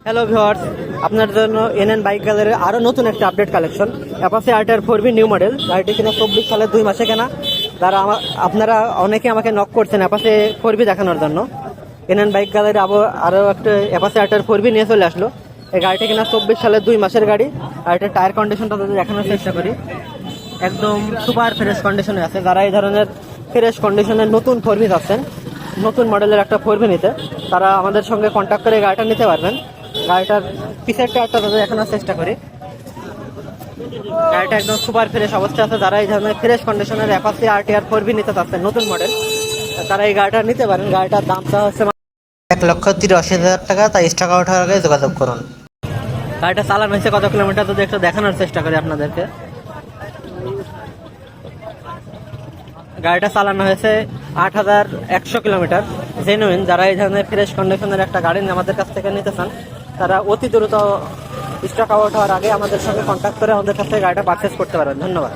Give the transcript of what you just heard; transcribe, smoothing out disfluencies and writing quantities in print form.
Hello viewers, আপনার জন্য NN bike গ্যালারির আরো নতুন একটা update collection Apache RTR 4V new model. গাড়িটি কিনা 24 সালের 2 মাসে কেনা। তারা আপনারা অনেকে আমাকে নক করছেন অ্যাপাচি 4V দেখানোর জন্য। এনএন বাইক গ্যালারি আরো একটা অ্যাপাচি আরটিআর 4V নিয়ে চলে আসলো। এই গাড়িটি কিনা 24 সালের 2 মাসের গাড়ি। আর এটা টায়ার কন্ডিশনটা যদি দেখানোর চেষ্টা করি, একদম সুপার ফ্রেশ কন্ডিশনে আছে। যারা এই ধরনের ফ্রেশ কন্ডিশনের নতুন 4V আছেন, নতুন মডেলের একটা 4V নিতে, তারা আমাদের সঙ্গে কন্ট্যাক্ট করে গাড়িটা নিতে পারবেন। গাড়িটার পিছের টায়ারটা যদি দেখানোর চেষ্টা করি, গাড়িটা একদম সুপার ফ্রেশ অবস্থা আছে। যারা এই ধরনের ফ্রেশ কন্ডিশনের অ্যাপাচি আরটিআর 4V নিতে চাচ্ছেন নতুন মডেল, তারা এই গাড়িটা নিতে পারেন। গাড়িটার দামটা হচ্ছে 1,83,000 টাকা। তাই টাকা ওঠার আগে যোগাযোগ করুন। গাড়িটা চালানো হয়েছে কত কিলোমিটার যদি একটু দেখানোর চেষ্টা করি আপনাদেরকে। গাড়িটা চালানো হয়েছে 8,100 কিলোমিটার। জেনুইন। যারা এই ধরনের ফ্রেশ কন্ডিশনের একটা গাড়ি আমাদের কাছ থেকে নিতে চান, তারা অতি দ্রুত স্টক আউট হওয়ার আগে আমাদের সঙ্গে কন্ট্যাক্ট করে আমাদের কাছ থেকে গাড়িটা পারচেস করতে পারবেন। ধন্যবাদ।